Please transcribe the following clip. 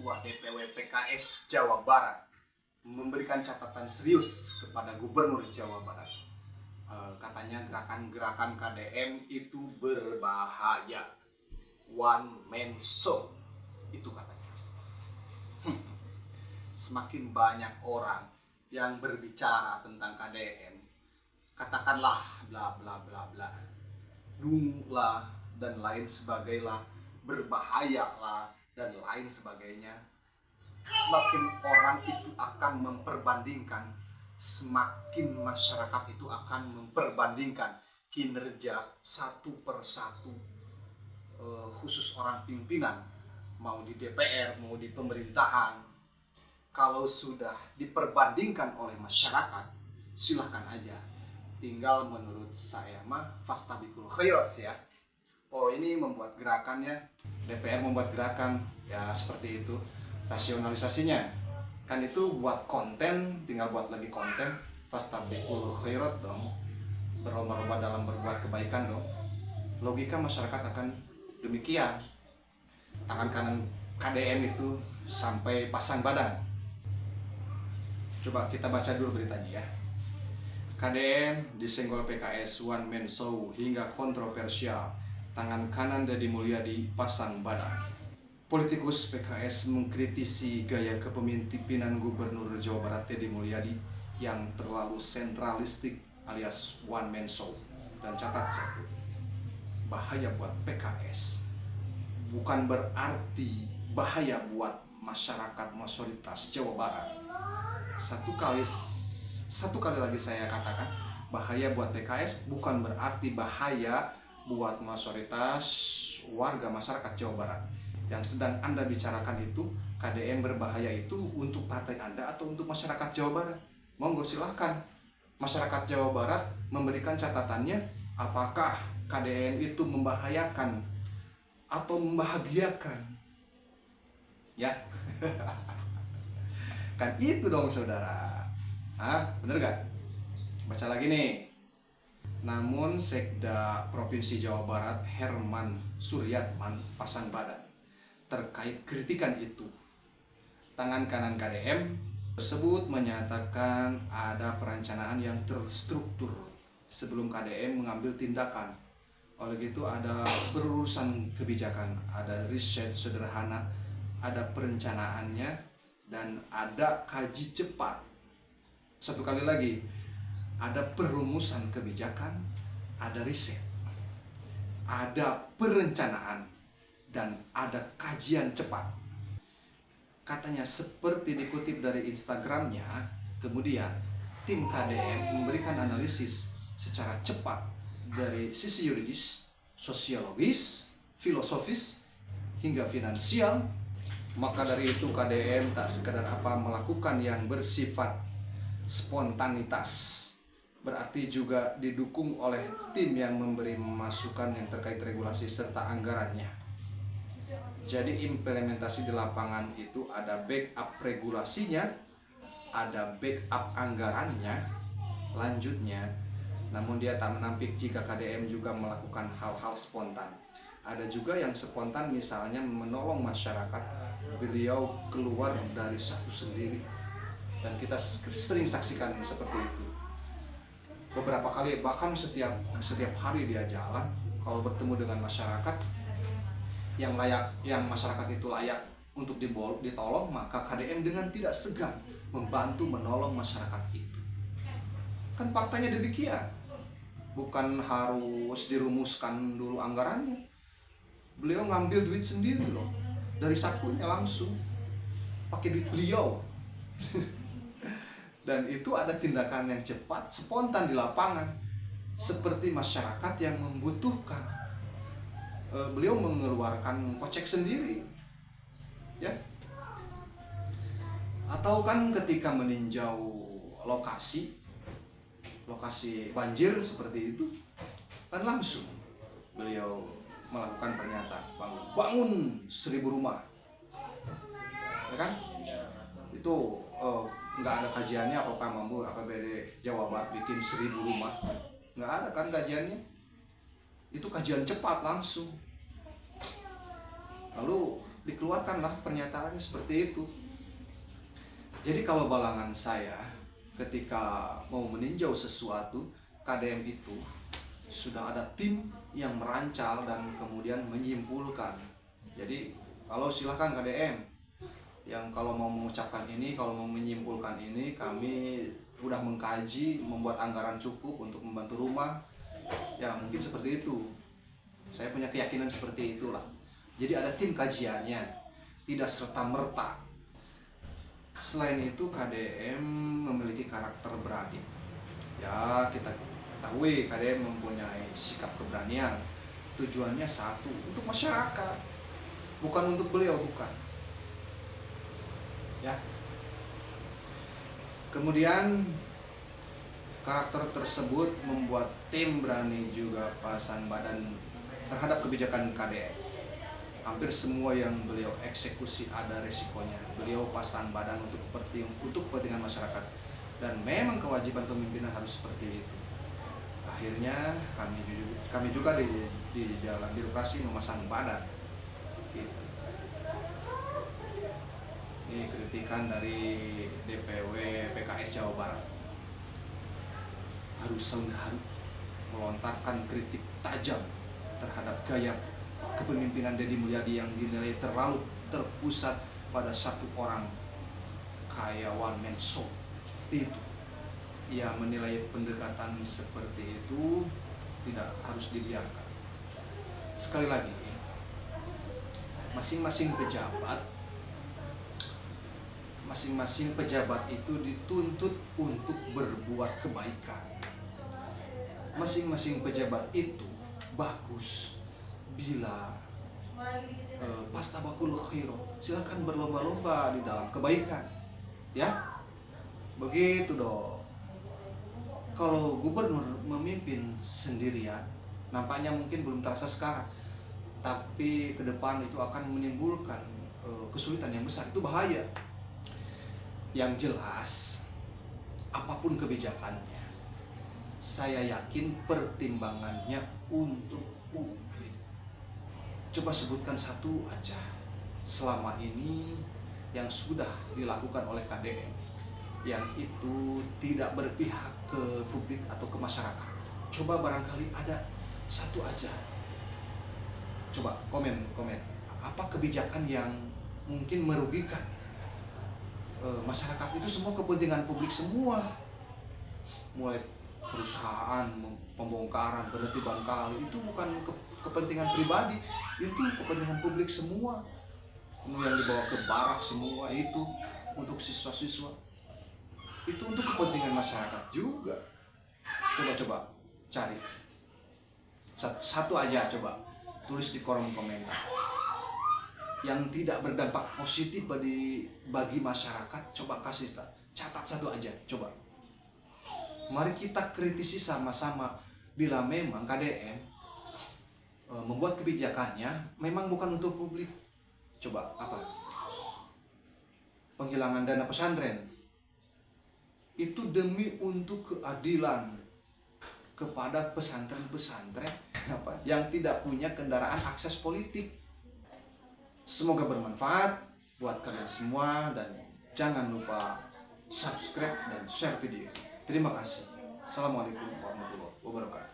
Ketua DPW PKS Jawa Barat memberikan catatan serius kepada Gubernur Jawa Barat. Katanya gerakan-gerakan KDM itu berbahaya, one man show, itu katanya. Semakin banyak orang yang berbicara tentang KDM, katakanlah bla bla bla bla, dungu lah dan lain sebagainya, berbahaya lah dan lain sebagainya, semakin orang itu akan memperbandingkan, semakin masyarakat itu akan memperbandingkan kinerja satu persatu, khusus orang pimpinan, mau di DPR, mau di pemerintahan. Kalau sudah diperbandingkan oleh masyarakat, silahkan aja. Tinggal menurut saya mah fastabiqul khairat ya. Oh, ini membuat gerakannya, DPR membuat gerakan, ya seperti itu. Rasionalisasinya kan itu buat konten, tinggal buat lagi konten, fastabiqul khairat dong, berlomba-lomba dalam berbuat kebaikan dong. Logika masyarakat akan demikian. Tangan kanan KDM itu sampai pasang badan. Coba kita baca dulu beritanya ya. KDM disenggol PKS, one man show hingga kontroversial. Tangan kanan Deddy Mulyadi pasang badan. Politikus PKS mengkritisi gaya kepemimpinan Gubernur Jawa Barat Deddy Mulyadi yang terlalu sentralistik alias one man show. Dan catat satu, bahaya buat PKS bukan berarti bahaya buat masyarakat mayoritas Jawa Barat. Satu kali lagi saya katakan, bahaya buat PKS bukan berarti bahaya buat mayoritas warga masyarakat Jawa Barat. Yang sedang Anda bicarakan itu, KDM berbahaya itu untuk partai Anda atau untuk masyarakat Jawa Barat? Monggo silahkan. Masyarakat Jawa Barat memberikan catatannya, apakah KDM itu membahayakan atau membahagiakan? Ya. Kan itu dong saudara. Bener gak? Baca lagi nih. Namun Sekda Provinsi Jawa Barat Herman Suryatman pasang badan terkait kritikan itu. Tangan kanan KDM tersebut menyatakan ada perencanaan yang terstruktur sebelum KDM mengambil tindakan. Oleh itu ada berurusan kebijakan, ada riset sederhana, ada perencanaannya, dan ada kaji cepat. Satu kali lagi, ada perumusan kebijakan, ada riset, ada perencanaan, dan ada kajian cepat. Katanya seperti dikutip dari Instagramnya. Kemudian tim KDM memberikan analisis secara cepat dari sisi yuridis, sosiologis, filosofis, hingga finansial. Maka dari itu KDM tak sekadar melakukan yang bersifat spontanitas, berarti juga didukung oleh tim yang memberi masukan yang terkait regulasi serta anggarannya. Jadi implementasi di lapangan itu ada backup regulasinya, ada backup anggarannya, lanjutnya. Namun dia tak menampik jika KDM juga melakukan hal-hal spontan. Ada juga yang spontan, misalnya menolong masyarakat, beliau keluar dari satu sendiri, dan kita sering saksikan seperti itu. Beberapa kali, bahkan setiap hari dia jalan, kalau bertemu dengan masyarakat yang layak, yang masyarakat itu layak untuk ditolong, maka KDM dengan tidak segan membantu menolong masyarakat itu. Kan faktanya demikian. Bukan harus dirumuskan dulu anggarannya. Beliau ngambil duit sendiri loh, dari sakunya langsung, pakai duit beliau. Dan itu ada tindakan yang cepat, spontan di lapangan, seperti masyarakat yang membutuhkan. Beliau mengeluarkan kocek sendiri, ya. Atau kan ketika meninjau lokasi banjir seperti itu, kan langsung beliau melakukan pernyataan, bangun 1000 rumah, ya kan? Itu nggak ada kajiannya apakah mampu APBD Jawa Barat bikin 1000 rumah, nggak ada kan kajiannya. Itu kajian cepat langsung. Lalu dikeluarkanlah pernyataannya seperti itu. Jadi kalau balangan saya ketika mau meninjau sesuatu, KDM itu sudah ada tim yang merancal dan kemudian menyimpulkan. Jadi kalau silakan KDM yang kalau mau mengucapkan ini, kalau mau menyimpulkan ini, kami udah mengkaji, membuat anggaran cukup untuk membantu rumah. Ya mungkin seperti itu. Saya punya keyakinan seperti itulah. Jadi ada tim kajiannya, tidak serta-merta. Selain itu KDM memiliki karakter berani. Ya kita ketahui KDM mempunyai sikap keberanian. Tujuannya satu, untuk masyarakat, bukan untuk beliau, bukan. Ya. Kemudian karakter tersebut membuat tim berani juga pasang badan terhadap kebijakan KDM. Hampir semua yang beliau eksekusi ada resikonya. Beliau pasang badan untuk kepentingan masyarakat. Dan memang kewajiban pemimpinan harus seperti itu. Akhirnya kami juga di dalam birokrasi memasang badan. Gitu. Ini kritikan dari DPW PKS Jawa Barat. Harus melontarkan kritik tajam terhadap gaya kepemimpinan Deddy Mulyadi yang dinilai terlalu terpusat pada satu orang kayak one man show. Seperti itu. Ia menilai pendekatan seperti itu tidak harus dibiarkan. Sekali lagi, masing-masing pejabat itu dituntut untuk berbuat kebaikan. Masing-masing pejabat itu bagus bila pastabaqul khairat, silakan berlomba-lomba di dalam kebaikan. Ya, begitu dong. Kalau gubernur memimpin sendirian, nampaknya mungkin belum terasa sekarang, tapi ke depan itu akan menimbulkan kesulitan yang besar. Itu bahaya. Yang jelas, apapun kebijakannya, saya yakin pertimbangannya untuk publik. Coba sebutkan satu aja selama ini yang sudah dilakukan oleh KDM yang itu tidak berpihak ke publik atau ke masyarakat. Coba barangkali ada satu aja. Coba komen. Apa kebijakan yang mungkin merugikan masyarakat? Itu semua kepentingan publik semua. Mulai perusahaan, pembongkaran, berhenti bangkali, itu bukan kepentingan pribadi, itu kepentingan publik semua. Yang dibawa ke barak semua itu untuk siswa-siswa, itu untuk kepentingan masyarakat juga. Coba cari satu aja, coba tulis di kolom komentar yang tidak berdampak positif bagi masyarakat. Coba kasih catat satu aja, coba. Mari kita kritisi sama-sama. Bila memang KDM membuat kebijakannya memang bukan untuk publik. Coba apa? Penghilangan dana pesantren itu demi untuk keadilan kepada pesantren-pesantren yang tidak punya kendaraan akses politik. Semoga bermanfaat buat kalian semua dan jangan lupa subscribe dan share video. Terima kasih. Assalamualaikum warahmatullahi wabarakatuh.